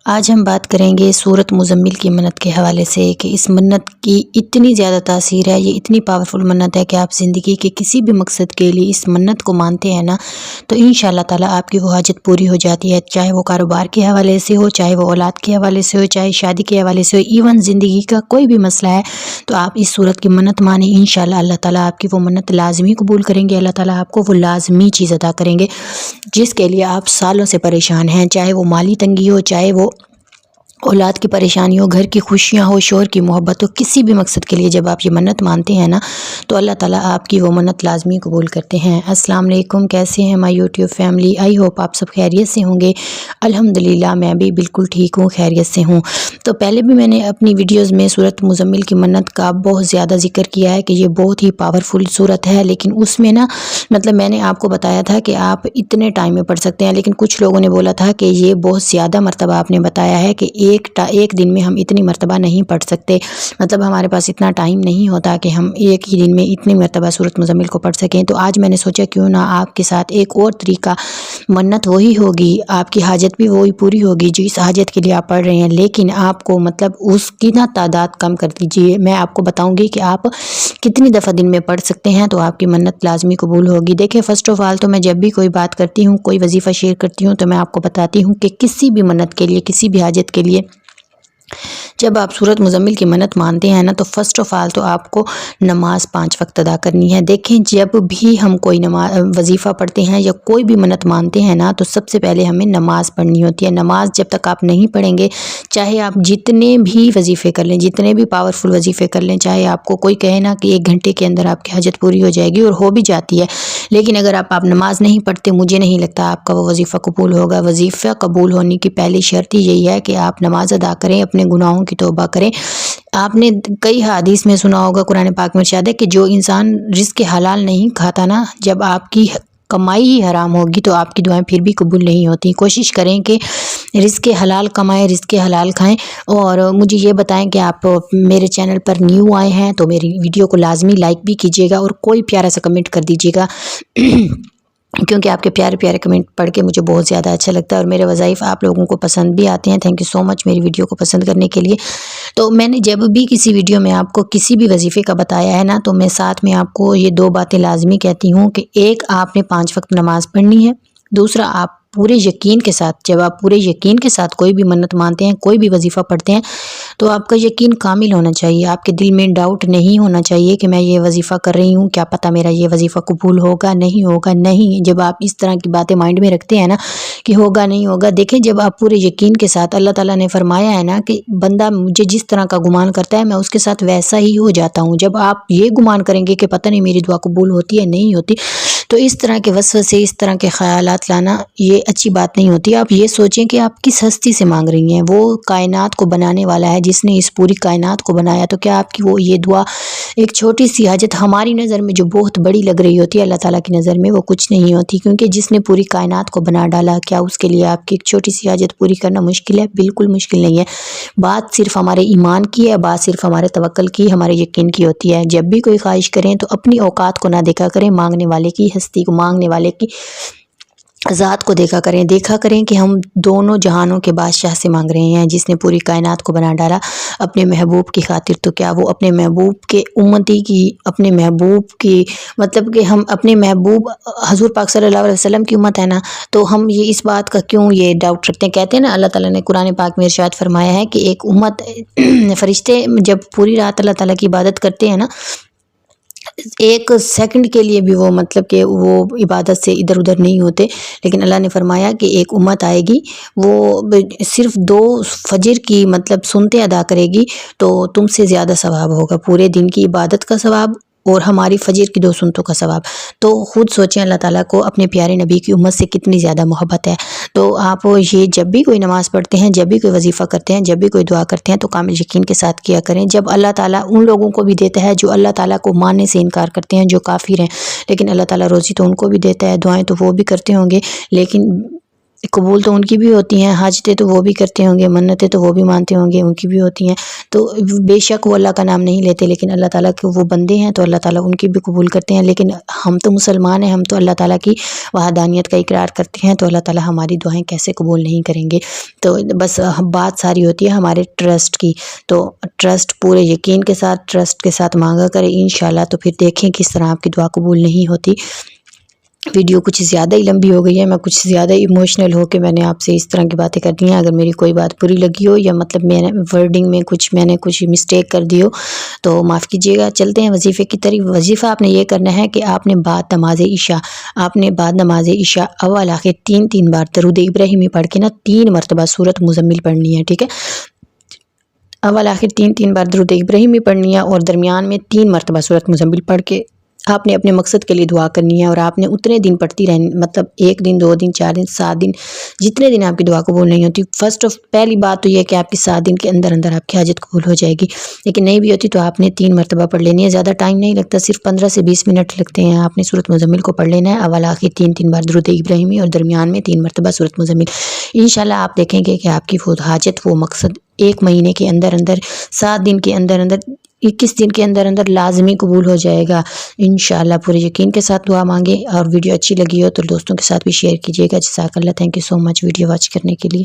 آج ہم بات کریں گے سورت مزمل کی منت کے حوالے سے کہ اس منت کی اتنی زیادہ تاثیر ہے، یہ اتنی پاورفل منت ہے کہ آپ زندگی کے کسی بھی مقصد کے لیے اس منت کو مانتے ہیں نا تو انشاءاللہ تعالیٰ آپ کی وہ حاجت پوری ہو جاتی ہے، چاہے وہ کاروبار کے حوالے سے ہو، چاہے وہ اولاد کے حوالے سے ہو، چاہے شادی کے حوالے سے ہو، ایون زندگی کا کوئی بھی مسئلہ ہے تو آپ اس سورت کی منت مانیں، انشاءاللہ اللہ تعالیٰ آپ کی وہ منت لازمی قبول کریں گے، اللہ تعالیٰ آپ کو وہ لازمی چیز عطا کریں گے جس کے لیے آپ سالوں سے پریشان ہیں، چاہے وہ مالی تنگی ہو، چاہے وہ اولاد کی پریشانی ہو، گھر کی خوشیاں ہو، شوہر کی محبت ہو، کسی بھی مقصد کے لیے جب آپ یہ منت مانتے ہیں نا تو اللہ تعالیٰ آپ کی وہ منت لازمی قبول کرتے ہیں۔ السلام علیکم، کیسے ہیں مائی یوٹیوب فیملی؟ آئی ہوپ آپ سب خیریت سے ہوں گے۔ الحمدللہ میں بھی بالکل ٹھیک ہوں، خیریت سے ہوں۔ تو پہلے بھی میں نے اپنی ویڈیوز میں سورت مزمل کی منت کا بہت زیادہ ذکر کیا ہے کہ یہ بہت ہی پاورفل سورت ہے، لیکن اس میں نا میں نے آپ کو بتایا تھا کہ آپ اتنے ٹائم میں پڑھ سکتے ہیں، لیکن کچھ لوگوں نے بولا تھا کہ یہ بہت زیادہ مرتبہ آپ نے بتایا ہے کہ ایک دن میں ہم اتنی مرتبہ نہیں پڑھ سکتے، ہمارے پاس اتنا ٹائم نہیں ہوتا کہ ہم ایک ہی دن میں اتنی مرتبہ سورت مزمل کو پڑھ سکیں۔ تو آج میں نے سوچا کیوں نہ آپ کے ساتھ ایک اور طریقہ، منت وہی ہوگی، آپ کی حاجت بھی وہی پوری ہوگی جس حاجت کے لیے آپ پڑھ رہے ہیں، لیکن آپ کو اس کی نا تعداد کم کر دیجئے۔ میں آپ کو بتاؤں گی کہ آپ کتنی دفعہ دن میں پڑھ سکتے ہیں تو آپ کی منت لازمی قبول ہوگی۔ دیکھیں، فرسٹ آف آل تو میں جب بھی کوئی بات کرتی ہوں، کوئی وظیفہ شیئر کرتی ہوں تو میں آپ کو بتاتی ہوں کہ کسی بھی منت کے لیے، کسی بھی حاجت کے لیے جب آپ سورت مزمل کی منت مانتے ہیں نا تو فرسٹ آف آل تو آپ کو نماز 5 وقت ادا کرنی ہے۔ دیکھیں، جب بھی ہم کوئی وظیفہ پڑھتے ہیں یا کوئی بھی منت مانتے ہیں نا تو سب سے پہلے ہمیں نماز پڑھنی ہوتی ہے۔ نماز جب تک آپ نہیں پڑھیں گے، چاہے آپ جتنے بھی وظیفے کر لیں، جتنے بھی پاورفل وظیفے کر لیں، چاہے آپ کو کوئی کہے نا کہ 1 گھنٹے کے اندر آپ کی حاجت پوری ہو جائے گی، اور ہو بھی جاتی ہے، لیکن اگر آپ نماز نہیں پڑھتے، مجھے نہیں لگتا آپ کا وہ وظیفہ قبول ہوگا۔ وظیفہ قبول ہونے کی پہلی شرط یہی ہے کہ آپ نماز ادا کریں، اپنے گناہوں کی توبہ کریں۔ آپ نے کئی حدیث میں سنا ہوگا، قرآن پاک میں ارشاد ہے کہ جو انسان رزق حلال نہیں کھاتا نا، جب آپ کی کمائی ہی حرام ہوگی تو آپ کی دعائیں پھر بھی قبول نہیں ہوتی۔ کوشش کریں کہ رزق حلال کمائیں، رزق حلال کھائیں، اور مجھے یہ بتائیں کہ آپ میرے چینل پر نیو آئے ہیں تو میری ویڈیو کو لازمی لائک بھی کیجیے گا اور کوئی پیارا سا کمنٹ کر دیجیے گا کیونکہ آپ کے پیارے پیارے کمنٹ پڑھ کے مجھے بہت زیادہ اچھا لگتا ہے، اور میرے وظائف آپ لوگوں کو پسند بھی آتے ہیں۔ تھینک یو سو مچ میری ویڈیو کو پسند کرنے کے لیے۔ تو میں نے جب بھی کسی ویڈیو میں آپ کو کسی بھی وظیفے کا بتایا ہے نا تو میں ساتھ میں آپ کو یہ 2 باتیں لازمی کہتی ہوں کہ ایک، آپ نے 5 وقت نماز پڑھنی ہے، دوسرا، آپ پورے یقین کے ساتھ، جب آپ پورے یقین کے ساتھ کوئی بھی منت مانتے ہیں، کوئی بھی وظیفہ پڑھتے ہیں تو آپ کا یقین کامل ہونا چاہیے، آپ کے دل میں ڈاؤٹ نہیں ہونا چاہیے کہ میں یہ وظیفہ کر رہی ہوں، کیا پتہ میرا یہ وظیفہ قبول ہوگا نہیں ہوگا۔ نہیں، جب آپ اس طرح کی باتیں مائنڈ میں رکھتے ہیں نا کہ ہوگا نہیں ہوگا، دیکھیں جب آپ پورے یقین کے ساتھ، اللہ تعالیٰ نے فرمایا ہے نا کہ بندہ مجھے جس طرح کا گمان کرتا ہے میں اس کے ساتھ ویسا ہی ہو جاتا ہوں۔ جب آپ یہ گمان کریں گے کہ پتہ نہیں میری دعا قبول ہوتی ہے نہیں ہوتی، تو اس طرح کے وسوسے، اس طرح کے خیالات لانا یہ اچھی بات نہیں ہوتی۔ آپ یہ سوچیں کہ آپ کس ہستی سے مانگ رہی ہیں، وہ کائنات کو بنانے والا ہے جس نے اس پوری کائنات کو بنایا، تو کیا آپ کی وہ یہ دعا، ایک چھوٹی سی حاجت ہماری نظر میں جو بہت بڑی لگ رہی ہوتی ہے، اللہ تعالیٰ کی نظر میں وہ کچھ نہیں ہوتی، کیونکہ جس نے پوری کائنات کو بنا ڈالا، کیا اس کے لیے آپ کی ایک چھوٹی سی حاجت پوری کرنا مشکل ہے؟ بالکل مشکل نہیں ہے۔ بات صرف ہمارے ایمان کی ہے، بات صرف ہمارے توکل کی، ہمارے یقین کی ہوتی ہے۔ جب بھی کوئی خواہش کریں تو اپنی اوقات کو نہ دیکھا کریں، مانگنے والے کی ہستی کو، مانگنے والے کی ذات کو دیکھا کریں کہ ہم دونوں جہانوں کے بادشاہ سے مانگ رہے ہیں جس نے پوری کائنات کو بنا ڈالا اپنے محبوب کی خاطر، تو کیا وہ اپنے محبوب کے امتی کی، اپنے محبوب کی، کہ ہم اپنے محبوب حضور پاک صلی اللہ علیہ وسلم کی امت ہے نا، تو ہم یہ اس بات کا کیوں یہ ڈاؤٹ رکھتے ہیں؟ کہتے ہیں نا، اللہ تعالیٰ نے قرآن پاک میں ارشاد فرمایا ہے کہ ایک امت، فرشتے جب پوری رات اللہ تعالیٰ کی عبادت کرتے ہیں نا، 1 سیکنڈ کے لیے بھی وہ کہ وہ عبادت سے ادھر ادھر نہیں ہوتے، لیکن اللہ نے فرمایا کہ ایک امت آئے گی، وہ صرف 2 فجر کی سنتے ادا کرے گی تو تم سے زیادہ ثواب ہوگا، پورے دن کی عبادت کا ثواب اور ہماری فجر کی 2 سنتوں کا ثواب۔ تو خود سوچیں اللہ تعالیٰ کو اپنے پیارے نبی کی امت سے کتنی زیادہ محبت ہے۔ تو آپ یہ جب بھی کوئی نماز پڑھتے ہیں، جب بھی کوئی وظیفہ کرتے ہیں، جب بھی کوئی دعا کرتے ہیں تو کامل یقین کے ساتھ کیا کریں۔ جب اللہ تعالیٰ ان لوگوں کو بھی دیتا ہے جو اللہ تعالیٰ کو ماننے سے انکار کرتے ہیں، جو کافر ہیں، لیکن اللہ تعالیٰ روزی تو ان کو بھی دیتا ہے، دعائیں تو وہ بھی کرتے ہوں گے، لیکن قبول تو ان کی بھی ہوتی ہیں، حاجتیں تو وہ بھی کرتے ہوں گے، منتیں تو وہ بھی مانتے ہوں گے، ان کی بھی ہوتی ہیں۔ تو بے شک وہ اللہ کا نام نہیں لیتے، لیکن اللہ تعالیٰ کے وہ بندے ہیں تو اللہ تعالیٰ ان کی بھی قبول کرتے ہیں۔ لیکن ہم تو مسلمان ہیں، ہم تو اللہ تعالیٰ کی وحدانیت کا اقرار کرتے ہیں، تو اللہ تعالیٰ ہماری دعائیں کیسے قبول نہیں کریں گے؟ تو بس بات ساری ہوتی ہے ہمارے ٹرسٹ کی، تو ٹرسٹ پورے یقین کے ساتھ، ٹرسٹ کے ساتھ مانگا کریں انشاءاللہ، تو پھر دیکھیں کس طرح آپ کی دعا قبول نہیں ہوتی۔ ویڈیو کچھ زیادہ ہی لمبی ہو گئی ہے، میں کچھ زیادہ ایموشنل ہو کے میں نے آپ سے اس طرح کی باتیں کر دی ہیں۔ اگر میری کوئی بات بری لگی ہو یا مطلب میں نے ورڈنگ میں میں نے کچھ مسٹیک کر دی ہو تو معاف کیجیے گا۔ چلتے ہیں وظیفے کی طرف۔ وظیفہ آپ نے یہ کرنا ہے کہ آپ نے بعد نماز عشاء اول آخر 3 بار درود ابراہیمی پڑھ کے نا 3 مرتبہ سورۃ مزمل پڑھنی ہے، ٹھیک ہے؟ اول آخر 3 بار درود ابراہیمی پڑھنی ہے اور درمیان میں 3 مرتبہ سورۃ مزمل پڑھ کے آپ نے اپنے مقصد کے لیے دعا کرنی ہے، اور آپ نے اتنے دن پڑھتی رہنی، مطلب 1 دن 2 دن 4 دن 7 دن، جتنے دن آپ کی دعا قبول نہیں ہوتی۔ پہلی بات تو یہ کہ آپ کی 7 دن کے اندر اندر آپ کی حاجت قبول ہو جائے گی، لیکن نہیں بھی ہوتی تو آپ نے 3 مرتبہ پڑھ لینی ہے۔ زیادہ ٹائم نہیں لگتا، صرف 15 سے 20 منٹ لگتے ہیں۔ آپ نے سورۃ مزمل کو پڑھ لینا ہے، اول آخر 3 بار درود ابراہیمی اور درمیان میں 3 مرتبہ سورۃ مزمل۔ انشاءاللہ آپ دیکھیں گے کہ آپ کی وہ حاجت، وہ مقصد 1 مہینے کے اندر اندر، 7 دن کے اندر اندر، 21 دن کے اندر اندر لازمی قبول ہو جائے گا انشاءاللہ۔ پورے یقین کے ساتھ دعا مانگیں، اور ویڈیو اچھی لگی ہو تو دوستوں کے ساتھ بھی شیئر کیجیے گا۔ جزاک اللہ، thank you so much video watch کرنے کے لیے۔